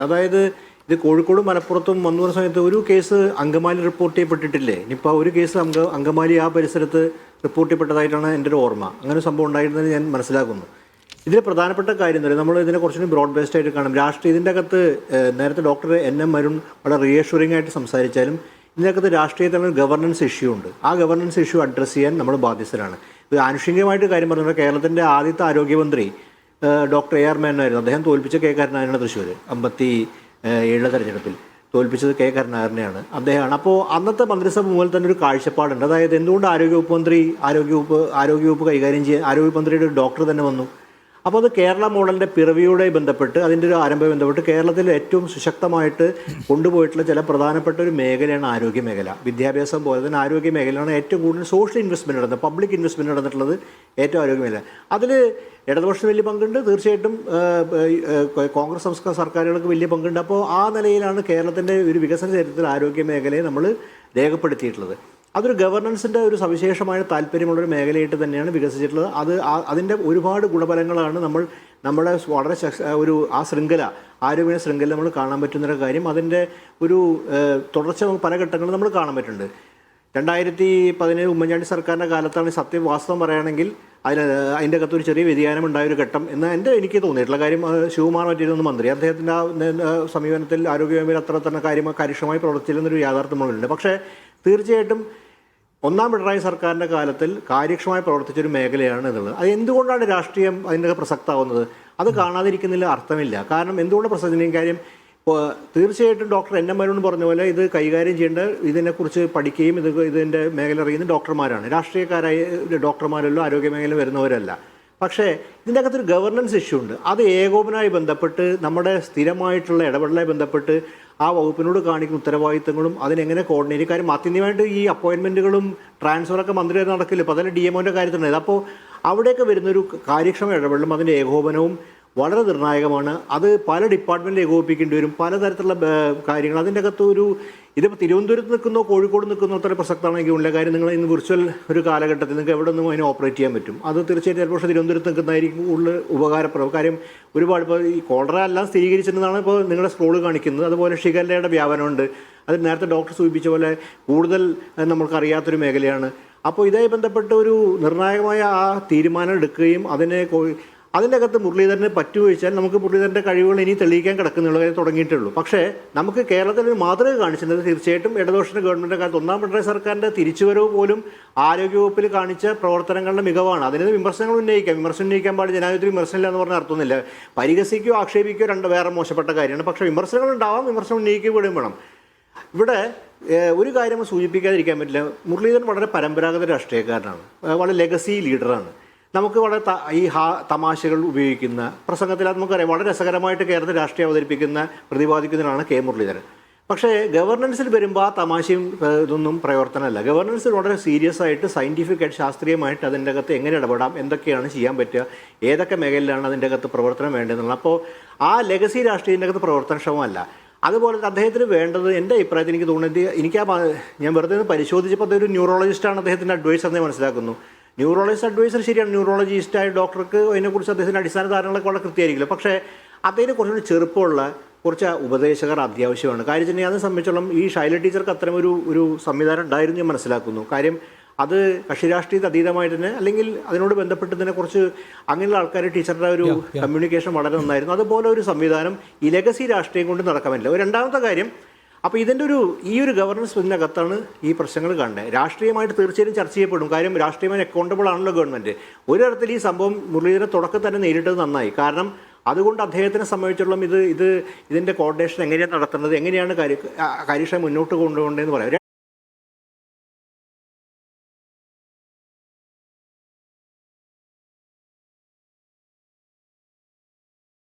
അതായത് ഇത് കോഴിക്കോടും മലപ്പുറത്തും വന്നു വരുന്ന സമയത്ത് ഒരു കേസ് അങ്കമാലി റിപ്പോർട്ട് ചെയ്യപ്പെട്ടിട്ടില്ലേ? ഇനിയിപ്പോൾ ഒരു കേസ് അങ്കമാലി ആ പരിസരത്ത് റിപ്പോർട്ട് ചെയ്യപ്പെട്ടതായിട്ടാണ് എൻ്റെ ഒരു ഓർമ്മ. അങ്ങനെ ഒരു സംഭവം ഉണ്ടായിരുന്നത് ഞാൻ മനസ്സിലാക്കുന്നു. ഇതിൽ പ്രധാനപ്പെട്ട കാര്യം എന്ന് പറയുന്നത് നമ്മൾ ഇതിനെ കുറച്ചുകൂടി ബ്രോഡ് ബേസ്ഡ് ആയിട്ട് കാണും. ഇതിൻ്റെ അകത്ത് നേരത്തെ ഡോക്ടർ NM അരുൺ വളരെ റിയഷുറിംഗ് ആയിട്ട് സംസാരിച്ചാലും ഇതിനകത്ത് രാഷ്ട്രീയത്തിലുള്ള ഗവർണൻസ് ഇഷ്യൂ ഉണ്ട്. ആ ഗവർണൻസ് ഇഷ്യൂ അഡ്രസ്സ് ചെയ്യാൻ നമ്മൾ ബാധ്യസ്ഥരാണ്. ഇത് ആനുഷംഗികമായിട്ട് കാര്യം പറഞ്ഞാൽ കേരളത്തിൻ്റെ ആദ്യത്തെ ആരോഗ്യമന്ത്രി ഡോക്ടർ AR മേനോനായിരുന്നു. അദ്ദേഹം തോൽപ്പിച്ച കെ കരുണാകരനാണ് തൃശ്ശൂർ 57 തെരഞ്ഞെടുപ്പിൽ തോൽപ്പിച്ചത് കെ കരുണാകരനെയാണ്, അദ്ദേഹമാണ്. അപ്പോൾ അന്നത്തെ മന്ത്രിസഭ മുതൽ തന്നെ ഒരു കാഴ്ചപ്പാടുണ്ട്. അതായത് എന്തുകൊണ്ട് ആരോഗ്യവകുപ്പ് കൈകാര്യം ചെയ്യാൻ ആരോഗ്യമന്ത്രിയുടെ ഒരു ഡോക്ടർ തന്നെ വന്നു. അപ്പോൾ അത് കേരള മോഡലിൻ്റെ പിറവിയോടെ ബന്ധപ്പെട്ട് അതിൻ്റെ ഒരു ആരംഭം ബന്ധപ്പെട്ട് കേരളത്തിൽ ഏറ്റവും സുശക്തമായിട്ട് കൊണ്ടുപോയിട്ടുള്ള ചില പ്രധാനപ്പെട്ട ഒരു മേഖലയാണ് ആരോഗ്യ മേഖല. വിദ്യാഭ്യാസം പോലെ തന്നെ ആരോഗ്യ മേഖലയാണ് ഏറ്റവും കൂടുതൽ സോഷ്യൽ ഇൻവെസ്റ്റ്മെൻറ്റ് നടന്നത്, പബ്ലിക് ഇൻവെസ്റ്റ്മെൻറ്റ് നടന്നിട്ടുള്ളത് ഏറ്റവും ആരോഗ്യ മേഖല. അതിൽ ഇടതുപക്ഷത്തിന് വലിയ പങ്കുണ്ട്, തീർച്ചയായിട്ടും കോൺഗ്രസ് സംസ്ഥാന സർക്കാരുകൾക്ക് വലിയ പങ്കുണ്ട്. അപ്പോൾ ആ നിലയിലാണ് കേരളത്തിൻ്റെ ഒരു വികസന ചരിത്രത്തിൽ ആരോഗ്യ മേഖലയെ നമ്മൾ രേഖപ്പെടുത്തിയിട്ടുള്ളത്. അതൊരു ഗവർണൻസിൻ്റെ ഒരു സവിശേഷമായ താല്പര്യമുള്ളൊരു മേഖലയായിട്ട് തന്നെയാണ് വികസിച്ചിട്ടുള്ളത്. അതിൻ്റെ ഒരുപാട് ഗുണഫലങ്ങളാണ് നമ്മുടെ വളരെ ആ ശൃംഖല, ആരോഗ്യ ശൃംഖല നമ്മൾ കാണാൻ പറ്റുന്നൊരു കാര്യം. അതിൻ്റെ ഒരു തുടർച്ച പല ഘട്ടങ്ങളും നമ്മൾ കാണാൻ പറ്റുന്നുണ്ട്. 2017 ഉമ്മൻചാണ്ടി സർക്കാരിൻ്റെ കാലത്താണ് വാസ്തവം പറയുകയാണെങ്കിൽ അതിൻ്റെ അകത്ത് ഒരു ചെറിയ വ്യതിയാനം ഉണ്ടായൊരു ഘട്ടം എന്ന് എനിക്ക് തോന്നിയിട്ടുള്ള കാര്യം. ശിവകുമാർ മറ്റൊരു മന്ത്രി, അദ്ദേഹത്തിൻ്റെ ആ സമീപനത്തിൽ ആരോഗ്യമേഖല അത്ര തന്നെ കാര്യക്ഷമമായി പ്രവർത്തിച്ചില്ലെന്നൊരു യാഥാർത്ഥ്യമുണ്ട്. പക്ഷേ തീർച്ചയായിട്ടും ഒന്നാം പിണറായി സർക്കാരിൻ്റെ കാലത്തിൽ കാര്യക്ഷമമായി പ്രവർത്തിച്ചൊരു മേഖലയാണ് എന്നുള്ളത്. അത് എന്തുകൊണ്ടാണ് രാഷ്ട്രീയം അതിൻ്റെ പ്രസക്തമാവുന്നത്? അത് കാണാതിരിക്കുന്നതിൽ അർത്ഥമില്ല. കാരണം എന്തുകൊണ്ട് പ്രസക്തി കാര്യം തീർച്ചയായിട്ടും ഡോക്ടർ NM അരുൺ പറഞ്ഞ പോലെ ഇത് കൈകാര്യം ചെയ്യേണ്ട, ഇതിനെക്കുറിച്ച് പഠിക്കുകയും ഇതിൻ്റെ മേഖല അറിയുന്ന ഡോക്ടർമാരാണ്. രാഷ്ട്രീയക്കാരായ ഡോക്ടർമാരല്ലോ ആരോഗ്യ മേഖല വരുന്നവരല്ല. പക്ഷേ ഇതിൻ്റെ അകത്തൊരു ഗവർണൻസ് ഇഷ്യൂ ഉണ്ട്. അത് ഏകോപനമായി ബന്ധപ്പെട്ട് നമ്മുടെ സ്ഥിരമായിട്ടുള്ള ഇടപെടലുമായി ബന്ധപ്പെട്ട് ആ വകുപ്പിനോട് കാണിക്കുന്ന ഉത്തരവാദിത്തങ്ങളും അതിനെങ്ങനെ കോർഡിനേറ്റ്, കാര്യം ആത്യന്തികമായിട്ട് ഈ അപ്പോയിൻമെൻറ്റുകളും ട്രാൻസ്ഫറൊക്കെ മന്ത്രി നടക്കില്ല. ഇപ്പോൾ അതിൽ DMOൻ്റെ കാര്യത്തിലുണ്ടായത്. അപ്പോൾ അവിടെയൊക്കെ വരുന്നൊരു കാര്യക്ഷമ ഇടപെടലും അതിൻ്റെ ഏകോപനവും വളരെ നിർണായകമാണ്. അത് പല ഡിപ്പാർട്ട്മെൻറ്റിൽ ഏകോപിപ്പിക്കേണ്ടി വരും, പലതരത്തിലുള്ള കാര്യങ്ങൾ. അതിൻ്റെ അകത്ത് ഇതിപ്പോൾ തിരുവനന്തപുരത്ത് നിൽക്കുന്നോ കോഴിക്കോട് നിൽക്കുന്നോ അത്ര പ്രസക്തമാണെങ്കിൽ ഉള്ള കാര്യം, നിങ്ങൾ ഇന്ന് വിർച്വൽ ഒരു കാലഘട്ടത്തിൽ നിങ്ങൾക്ക് എവിടെ നിന്നും അതിനെ ഓപ്പറേറ്റ് ചെയ്യാൻ പറ്റും. അത് തീർച്ചയായിട്ടും ചിലപ്പോൾ തിരുവനന്തപുരത്ത് നിൽക്കുന്നതായിരിക്കും കൂടുതൽ ഉപകാരപ്രദം. കാര്യം ഒരുപാട് ഇപ്പോൾ ഈ കോളറ എല്ലാം സ്ഥിരീകരിച്ചിട്ടുണ്ടെന്നാണ് ഇപ്പോൾ നിങ്ങളുടെ സ്ക്രോള് കാണിക്കുന്നത്. അതുപോലെ ഷിഗല്ലയുടെ വ്യാപനമുണ്ട്. അത് നേരത്തെ ഡോക്ടർ സൂചിപ്പിച്ച പോലെ കൂടുതൽ നമുക്കറിയാത്തൊരു മേഖലയാണ്. അപ്പോൾ ഇതായി ബന്ധപ്പെട്ട് ഒരു നിർണായകമായ ആ തീരുമാനം എടുക്കുകയും അതിൻ്റെ അകത്ത് മുരളീധരന് പറ്റുവെച്ചാൽ നമുക്ക് മുരളീധരൻ്റെ കഴിവുകൾ ഇനി തെളിയിക്കാൻ കിടക്കുന്നുള്ള കാര്യം തുടങ്ങിയിട്ടുള്ളൂ. പക്ഷേ നമുക്ക് കേരളത്തിൽ ഒരു മാതൃക കാണിച്ചിട്ടുണ്ട്. തീർച്ചയായിട്ടും ഇടതുപക്ഷ ഗവൺമെൻറ് കാലത്ത് ഒന്നാം പിണറായി സർക്കാരിൻ്റെ തിരിച്ചുവരവ് പോലും ആരോഗ്യവകുപ്പിൽ കാണിച്ച പ്രവർത്തനങ്ങളുടെ മികവാണ്. അതിന് വിമർശനങ്ങൾ ഉന്നയിക്കാൻ പാടില്ല. ജനാധിപത്യ വിമർശനമില്ല എന്ന് പറഞ്ഞാൽ അർത്ഥമൊന്നുമില്ല. പരിഹസിക്കുകയോ ആക്ഷേപിക്കുകയോ വേറെ മോശപ്പെട്ട കാര്യമാണ്. പക്ഷേ വിമർശനങ്ങൾ ഉണ്ടാവാം, വിമർശനം ഉന്നയിക്കുകയും വേണം. ഇവിടെ ഒരു കാര്യം സൂചിപ്പിക്കാതിരിക്കാൻ പറ്റില്ല. മുരളീധരൻ വളരെ പരമ്പരാഗത രാഷ്ട്രീയക്കാരനാണ്, വളരെ ലെഗസി ലീഡറാണ്. നമുക്ക് വളരെ തമാശകൾ ഉപയോഗിക്കുന്ന പ്രസംഗത്തിൽ നമുക്കറിയാം വളരെ രസകരമായിട്ട് കേരളത്തിൽ രാഷ്ട്രീയം പ്രതിപാദിക്കുന്നതിനാണ് K മുരളീധരൻ. പക്ഷേ ഗവർണൻസിൽ വരുമ്പോൾ ആ തമാശയും ഇതൊന്നും പ്രവർത്തനമല്ല. ഗവർണൻസിൽ വളരെ സീരിയസ് ആയിട്ട് സയൻറ്റിഫിക് ആയിട്ട് ശാസ്ത്രീയമായിട്ട് അതിൻ്റെ അകത്ത് എങ്ങനെ ഇടപെടാം, എന്തൊക്കെയാണ് ചെയ്യാൻ പറ്റുക, ഏതൊക്കെ മേഖലയിലാണ് അതിൻ്റെ അകത്ത് പ്രവർത്തനം വേണ്ടതെന്നുള്ളത്. അപ്പോൾ ആ ലെഗസി രാഷ്ട്രീയത്തിൻ്റെ അകത്ത് പ്രവർത്തനക്ഷമമല്ല. അതുപോലെ അദ്ദേഹത്തിന് വേണ്ടത് എൻ്റെ അഭിപ്രായത്തിൽ എനിക്ക് തോന്നുന്നത് ഞാൻ വെറുതെ പരിശോധിച്ചപ്പോൾ അതൊരു ന്യൂറോളജിസ്റ്റാണ് അദ്ദേഹത്തിൻ്റെ അഡ്വൈസ് എന്ന് മനസ്സിലാക്കുന്നു. ന്യൂറോളജിസ്റ്റ് അഡ്വൈസർ ശരിയാണ്, ന്യൂറോളജിസ്റ്റായ ഡോക്ടർക്ക് അതിനെക്കുറിച്ച് അദ്ദേഹത്തിൻ്റെ അടിസ്ഥാന ധാരണകളൊക്കെ വളരെ കൃത്യമായിരിക്കില്ല. പക്ഷേ അദ്ദേഹത്തിന് കുറച്ചുകൂടി ചെറുപ്പമുള്ള കുറച്ച് ഉപദേശകർ അത്യാവശ്യമാണ്. കാര്യം വെച്ചാൽ അതിനെ സംബന്ധിച്ചോളം ഈ ഷൈല ടീച്ചർക്ക് അത്തരം ഒരു സംവിധാനം ഉണ്ടായിരുന്നു ഞാൻ മനസ്സിലാക്കുന്നു. കാര്യം അത് കക്ഷി രാഷ്ട്രീയത്തിന് അതീതമായിട്ട് തന്നെ അല്ലെങ്കിൽ അതിനോട് ബന്ധപ്പെട്ട് തന്നെ കുറച്ച് അങ്ങനെയുള്ള ആൾക്കാർ ടീച്ചറുടെ ഒരു കമ്മ്യൂണിക്കേഷൻ വളരെ നന്നായിരുന്നു. അതുപോലെ ഒരു സംവിധാനം ഈ ലെഗസി രാഷ്ട്രീയം കൊണ്ട് നടക്കാൻ പറ്റില്ല. രണ്ടാമത്തെ കാര്യം, അപ്പോൾ ഇതിൻ്റെ ഈ ഒരു ഗവർണൻസ് ഇതിനകത്താണ് ഈ പ്രശ്നങ്ങൾ കാണേണ്ടത്. രാഷ്ട്രീയമായിട്ട് തീർച്ചയായും ചർച്ച ചെയ്യപ്പെടും. കാര്യം രാഷ്ട്രീയമായി അക്കൗണ്ടബിൾ ആണല്ലോ ഗവൺമെൻറ്. ഒരു തരത്തിൽ ഈ സംഭവം മുരളീധരൻ തുടക്കം തന്നെ നേരിട്ടത് നന്നായി. കാരണം അതുകൊണ്ട് അദ്ദേഹത്തിനെ സംബന്ധിച്ചിടത്തോളം ഇതിൻ്റെ കോർഡിനേഷൻ എങ്ങനെയാണ് നടത്തുന്നത്, എങ്ങനെയാണ് കാര്യക്ഷമം മുന്നോട്ട് കൊണ്ടുപോകേണ്ടതെന്ന് പറയാം.